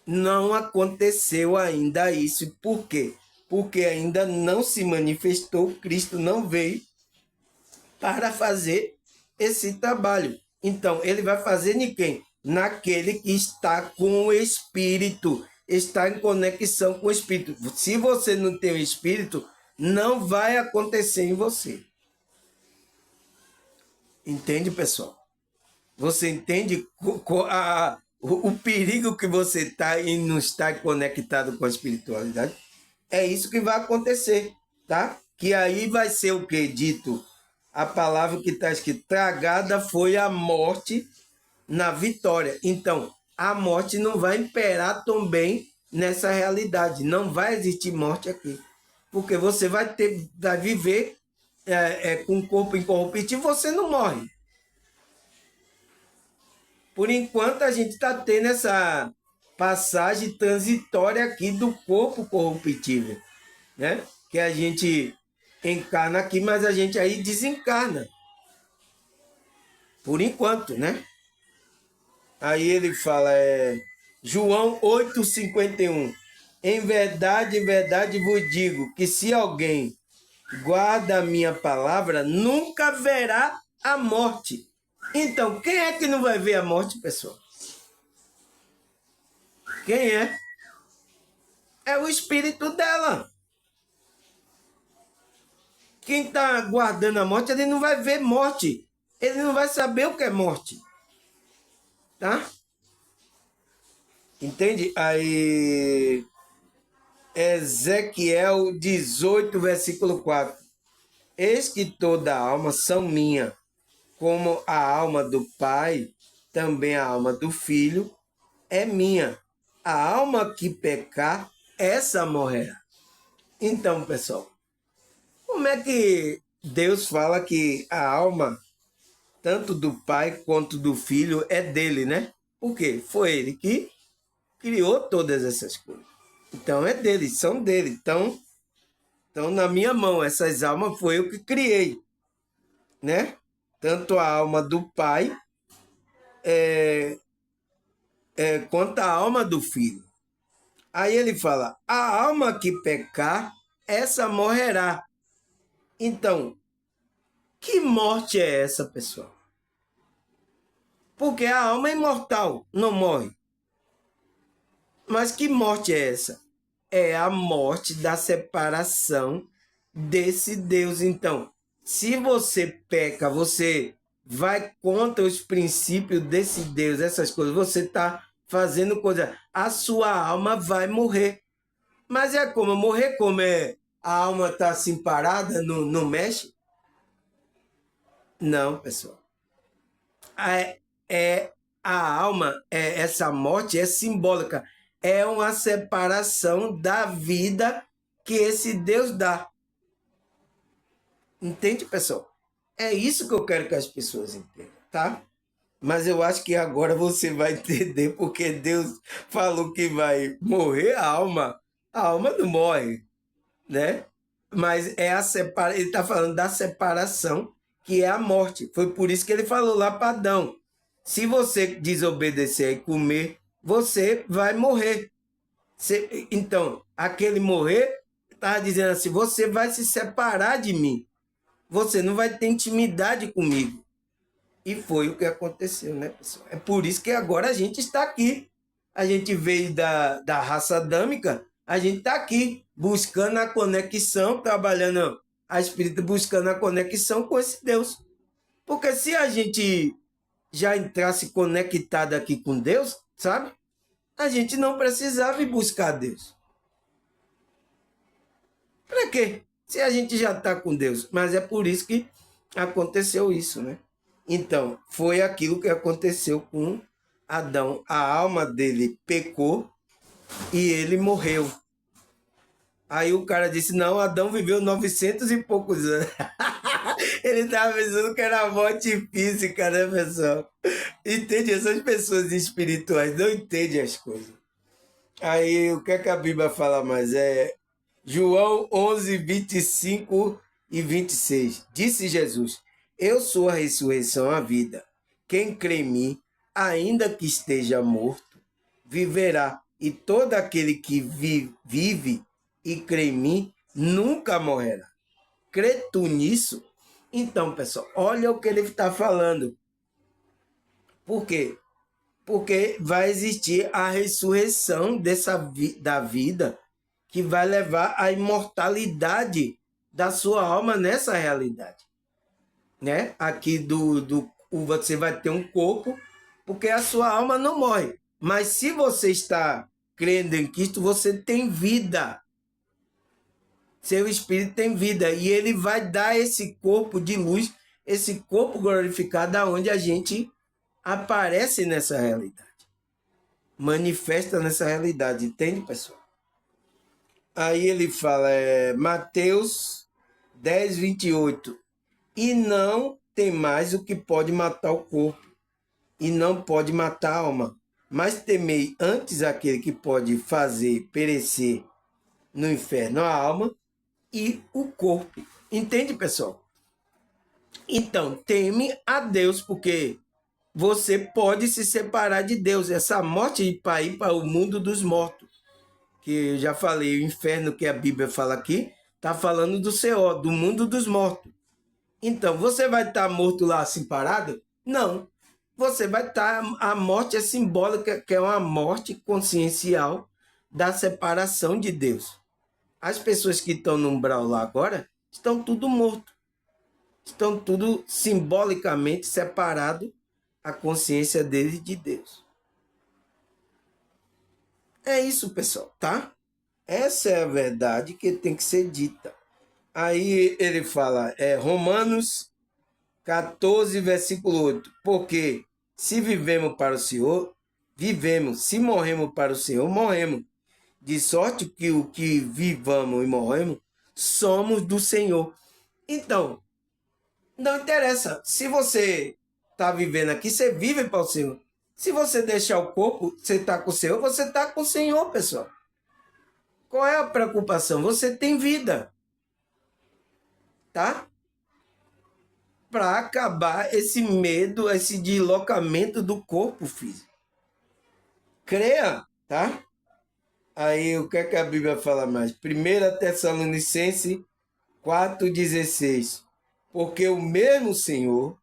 Não aconteceu ainda isso. Por quê? porque ainda não se manifestou, Cristo não veio para fazer esse trabalho. Então, ele vai fazer em quem? Naquele que está com o Espírito, está em conexão com o Espírito. Se você não tem o Espírito, não vai acontecer em você. Entende, pessoal? Você entende o perigo que você está em não estar conectado com a espiritualidade? É isso que vai acontecer, tá? Que aí vai ser o que dito? A palavra que está escrito, tragada foi a morte na vitória. Então, a morte não vai imperar também nessa realidade. Não vai existir morte aqui. Porque você vai viver com o corpo incorruptível, você não morre. Por enquanto, a gente está tendo essa passagem transitória aqui do corpo corruptível, né? Que a gente encarna aqui, mas a gente aí desencarna. Por enquanto, né? Aí ele fala, João 8,51. Em verdade vos digo que se alguém guarda a minha palavra, nunca verá a morte. Então, quem é que não vai ver a morte, pessoal? Quem é? É o espírito dela. Quem está guardando a morte, ele não vai ver morte. Ele não vai saber o que é morte. Tá? Entende? Aí, Ezequiel 18, versículo 4. Eis que toda alma são minha, como a alma do Pai, também a alma do Filho é minha. A alma que pecar, essa morrerá. Então, pessoal, como é que Deus fala que a alma, tanto do Pai quanto do Filho, é dele, né? Por quê? Foi ele que criou todas essas coisas. Então, é dele, são dele. Então, na minha mão, essas almas foi eu que criei, né? Tanto a alma do Pai quanto a alma do Filho. Aí ele fala, a alma que pecar, essa morrerá. Então, que morte é essa, pessoal? Porque a alma é imortal, não morre. Mas que morte é essa? É a morte da separação desse Deus. Então, se você peca, você vai contra os princípios desse Deus, essas coisas, você está fazendo coisa, a sua alma vai morrer. Mas é como? Morrer como é? A alma está assim parada, não mexe? Não, pessoal. É a alma, essa morte é simbólica. É uma separação da vida que esse Deus dá. Entende, pessoal? É isso que eu quero que as pessoas entendam, tá? Mas eu acho que agora você vai entender porque Deus falou que vai morrer a alma. A alma não morre, né? Mas ele está falando da separação, que é a morte. Foi por isso que ele falou lá para Adão. Se você desobedecer e comer, você vai morrer. Então, aquele morrer estava dizendo assim, você vai se separar de mim. Você não vai ter intimidade comigo. E foi o que aconteceu, né, pessoal? É por isso que agora a gente está aqui. A gente veio da raça adâmica, a gente está aqui buscando a conexão, trabalhando a espírita, buscando a conexão com esse Deus. Porque se a gente já entrasse conectado aqui com Deus, sabe? A gente não precisava ir buscar Deus. Para quê? Se a gente já está com Deus. Mas é por isso que aconteceu isso, né? Então, foi aquilo que aconteceu com Adão. A alma dele pecou e ele morreu. Aí o cara disse, não, Adão viveu 900 e poucos anos. Ele estava pensando que era morte física, né, pessoal? Entende? Essas pessoas espirituais não entendem as coisas. Aí, o que é que a Bíblia fala mais? João 11, 25 e 26. Disse Jesus, eu sou a ressurreição, a vida. Quem crê em mim, ainda que esteja morto, viverá. E todo aquele que vive e crê em mim, nunca morrerá. Crê tu nisso? Então, pessoal, olha o que ele está falando. Por quê? Porque vai existir a ressurreição da vida que vai levar à imortalidade da sua alma nessa realidade. Né? Aqui você vai ter um corpo, porque a sua alma não morre. Mas se você está crendo em Cristo, você tem vida. Seu espírito tem vida. E ele vai dar esse corpo de luz, esse corpo glorificado, aonde a gente aparece nessa realidade. Manifesta nessa realidade. Entende, pessoal? Aí ele fala, Mateus 10, 28. E não tem mais o que pode matar o corpo, e não pode matar a alma. Mas temei antes aquele que pode fazer perecer no inferno a alma e o corpo. Entende, pessoal? Então, teme a Deus, porque você pode se separar de Deus. Essa morte para ir para o mundo dos mortos, que eu já falei, o inferno que a Bíblia fala aqui, está falando do Seol, do mundo dos mortos. Então, você vai estar morto lá assim parado? Não. Você vai estar... A morte é simbólica, que é uma morte consciencial da separação de Deus. As pessoas que estão no umbral lá agora estão tudo morto. Estão tudo simbolicamente separado a consciência deles de Deus. É isso, pessoal, tá? Essa é a verdade que tem que ser dita. Aí ele fala, Romanos 14, versículo 8. Porque se vivemos para o Senhor, vivemos. Se morremos para o Senhor, morremos. De sorte que o que vivamos e morremos, somos do Senhor. Então, não interessa. Se você está vivendo aqui, você vive para o Senhor. Se você deixar o corpo, você está com o Senhor, você está com o Senhor, pessoal. Qual é a preocupação? Você tem vida. Tá? Para acabar esse medo, esse deslocamento do corpo físico. Creia, tá? Aí o que é que a Bíblia fala mais? 1 Tessalonicenses 4,16. Porque o mesmo Senhor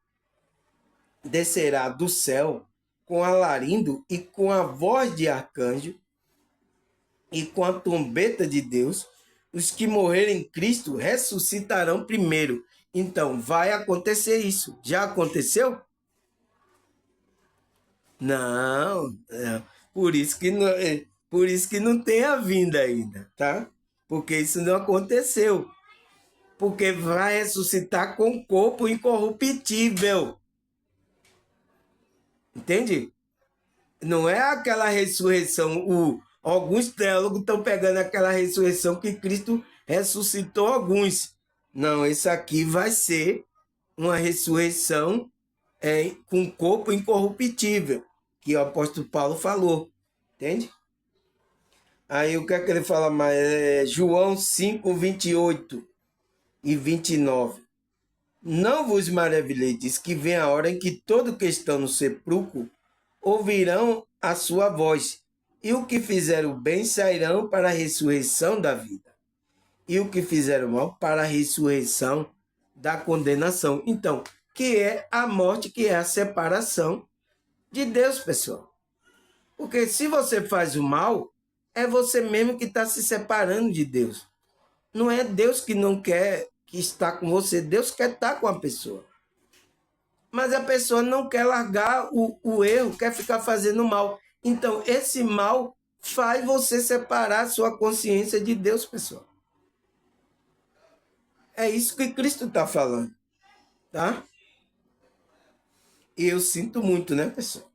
descerá do céu com alarindo e com a voz de arcanjo e com a trombeta de Deus. Os que morrerem em Cristo ressuscitarão primeiro. Então, vai acontecer isso. Já aconteceu? Não. Por isso que não tem a vinda ainda, tá? Porque isso não aconteceu. Porque vai ressuscitar com corpo incorruptível. Entende? Não é aquela ressurreição. Alguns teólogos estão pegando aquela ressurreição que Cristo ressuscitou alguns. Não, isso aqui vai ser uma ressurreição com corpo incorruptível, que o apóstolo Paulo falou. Entende? Aí o que é que ele fala mais? João 5, 28 e 29. Não vos maravilheis que vem a hora em que todo que estão no sepulcro ouvirão a sua voz, e o que fizeram bem sairão para a ressurreição da vida, e o que fizeram mal para a ressurreição da condenação. Então, que é a morte, que é a separação de Deus, pessoal. Porque se você faz o mal, é você mesmo que está se separando de Deus. Não é Deus que não quer que está com você, Deus quer estar com a pessoa. Mas a pessoa não quer largar o erro, quer ficar fazendo mal. Então, esse mal faz você separar sua consciência de Deus, pessoal. É isso que Cristo está falando, tá? E eu sinto muito, né, pessoal?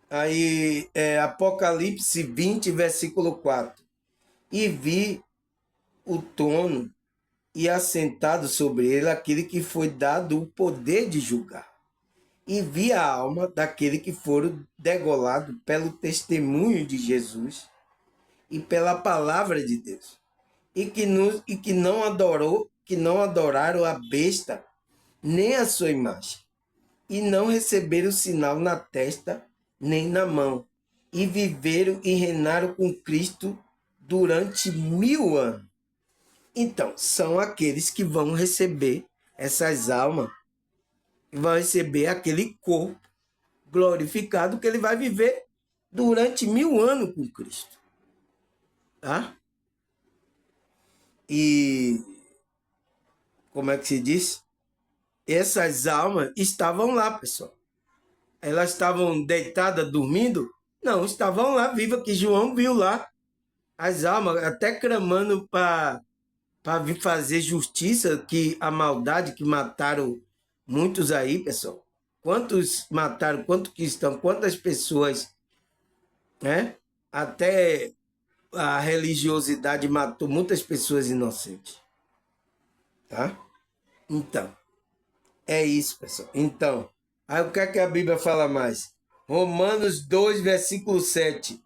Aí, Apocalipse 20, versículo 4. E vi o trono e assentado sobre ele aquele que foi dado o poder de julgar. E vi a alma daquele que foram degolado pelo testemunho de Jesus e pela palavra de Deus, e que não adoraram a besta nem a sua imagem, e não receberam sinal na testa nem na mão, e viveram e reinaram com Cristo durante 1000 anos. Então, são aqueles que vão receber essas almas, vão receber aquele corpo glorificado que ele vai viver durante 1000 anos com Cristo. Tá? E, como é que se diz? Essas almas estavam lá, pessoal. Elas estavam deitadas, dormindo? Não, estavam lá, vivas, que João viu lá. As almas até clamando para vir fazer justiça, que a maldade que mataram muitos aí, pessoal. Quantos mataram, quantos cristãos, quantas pessoas, né? Até a religiosidade matou muitas pessoas inocentes. Tá? Então, é isso, pessoal. Então, aí o que é que a Bíblia fala mais? Romanos 2, versículo 7.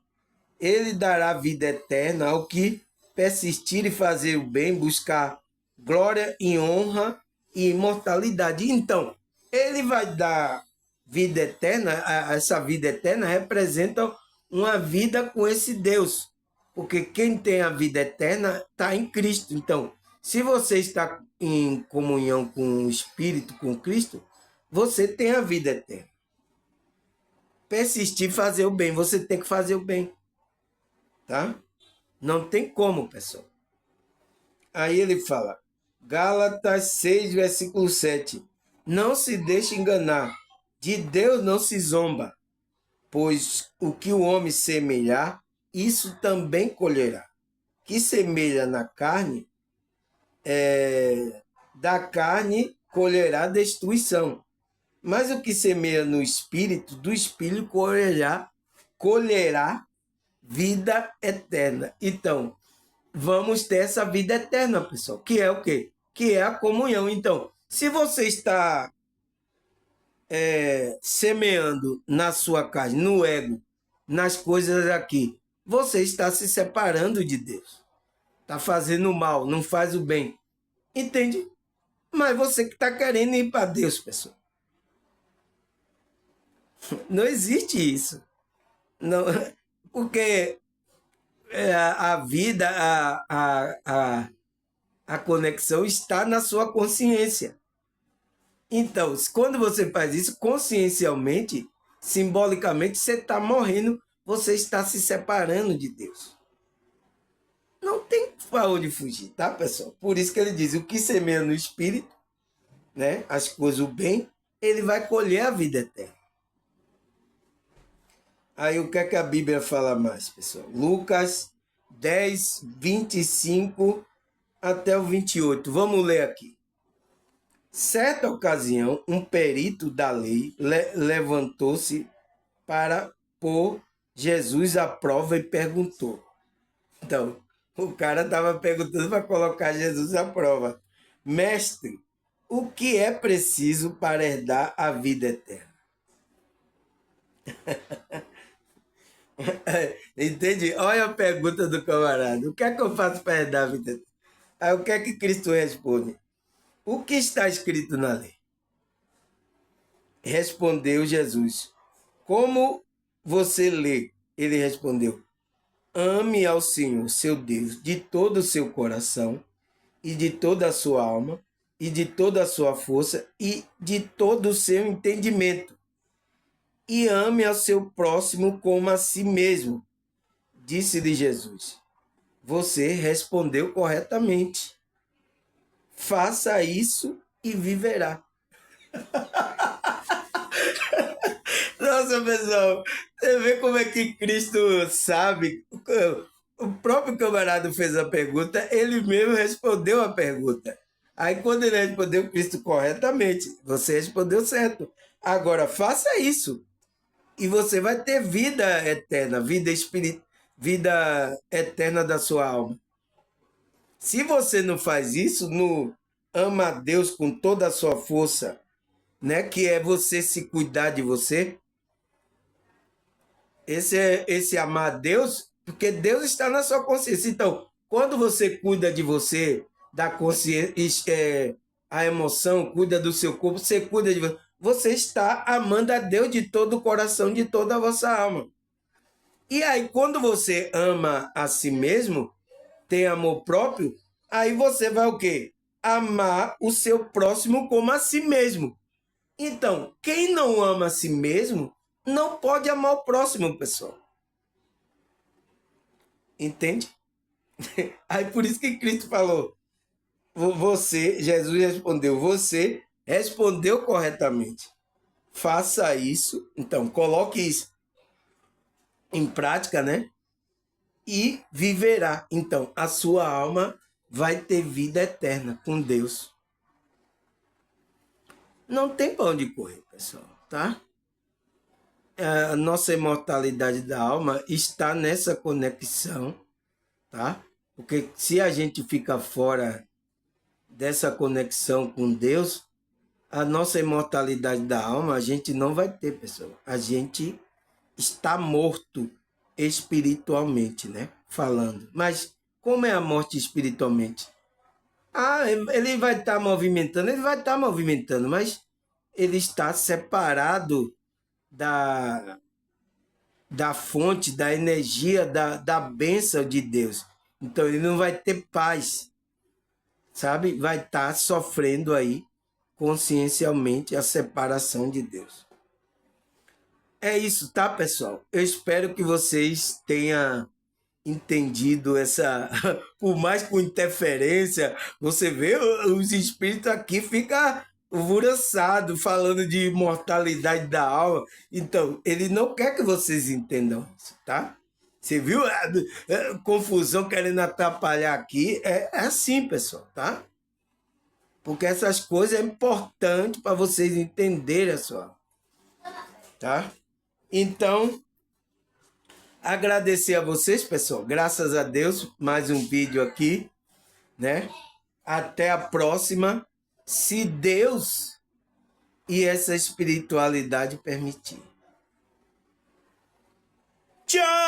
Ele dará vida eterna ao que persistir e fazer o bem, buscar glória e honra e imortalidade. Então, ele vai dar vida eterna. Essa vida eterna representa uma vida com esse Deus. Porque quem tem a vida eterna está em Cristo. Então, se você está em comunhão com o Espírito, com Cristo, você tem a vida eterna. Persistir e fazer o bem, você tem que fazer o bem. Tá? Não tem como, pessoal. Aí ele fala, Gálatas 6, versículo 7. Não se deixe enganar, de Deus não se zomba, pois o que o homem semear, isso também colherá. Que semeia na carne, da carne colherá destruição. Mas o que semeia no espírito, do espírito colherá vida eterna. Então, vamos ter essa vida eterna, pessoal. Que é o quê? Que é a comunhão. Então, se você está semeando na sua carne, no ego, nas coisas aqui, você está se separando de Deus. Está fazendo mal, não faz o bem. Entende? Mas você que está querendo ir para Deus, pessoal. Não existe isso. Não, porque a vida, a conexão está na sua consciência. Então, quando você faz isso consciencialmente, simbolicamente, você está morrendo, você está se separando de Deus. Não tem para onde fugir, tá, pessoal? Por isso que ele diz, o que semeia no espírito, né, as coisas, o bem, ele vai colher a vida eterna. Aí o que é que a Bíblia fala mais, pessoal? Lucas 10, 25 até o 28. Vamos ler aqui. Certa ocasião, um perito da lei levantou-se para pôr Jesus à prova e perguntou. Então, o cara estava perguntando para colocar Jesus à prova. Mestre, o que é preciso para herdar a vida eterna? Entendi? Olha a pergunta do camarada. O que é que eu faço para herdar a vida eterna? Aí o que é que Cristo responde? O que está escrito na lei? Respondeu Jesus. Como você lê? Ele respondeu. Ame ao Senhor, seu Deus, de todo o seu coração, e de toda a sua alma, e de toda a sua força, e de todo o seu entendimento. E ame ao seu próximo como a si mesmo. Disse-lhe Jesus. Você respondeu corretamente. Faça isso e viverá. Nossa, pessoal, você vê como é que Cristo sabe. O próprio camarada fez a pergunta, ele mesmo respondeu a pergunta. Aí, quando ele respondeu Cristo corretamente, você respondeu certo. Agora, faça isso. E você vai ter vida eterna, vida eterna da sua alma. Se você não faz isso, não ama a Deus com toda a sua força, né? Que é você se cuidar de você. Esse amar a Deus, porque Deus está na sua consciência. Então, quando você cuida de você, da consciência, a emoção, cuida do seu corpo, você cuida de você, você está amando a Deus de todo o coração, de toda a vossa alma. E aí, quando você ama a si mesmo, tem amor próprio, aí você vai o quê? Amar o seu próximo como a si mesmo. Então, quem não ama a si mesmo, não pode amar o próximo, pessoal. Entende? Aí por isso que Cristo falou, Jesus respondeu, você respondeu corretamente. Faça isso, então coloque isso em prática, né? E viverá. Então, a sua alma vai ter vida eterna com Deus. Não tem pra onde correr, pessoal, tá? A nossa imortalidade da alma está nessa conexão, tá? Porque se a gente fica fora dessa conexão com Deus, a nossa imortalidade da alma a gente não vai ter, pessoal. A gente está morto espiritualmente, né? Falando. Mas como é a morte espiritualmente? Ah, ele vai estar movimentando, mas ele está separado da, da fonte, da energia, da bênção de Deus. Então ele não vai ter paz, sabe? Vai estar sofrendo aí consciencialmente a separação de Deus. É isso, tá, pessoal? Eu espero que vocês tenham entendido essa. Por mais com interferência, você vê os espíritos aqui ficam alvoroçados falando de imortalidade da alma. Então, ele não quer que vocês entendam isso, tá? Você viu a confusão querendo atrapalhar aqui? É assim, pessoal, tá? Porque essas coisas é importante para vocês entenderem só, tá? Então, agradecer a vocês, pessoal. Graças a Deus, mais um vídeo aqui, né? Até a próxima, se Deus e essa espiritualidade permitir. Tchau!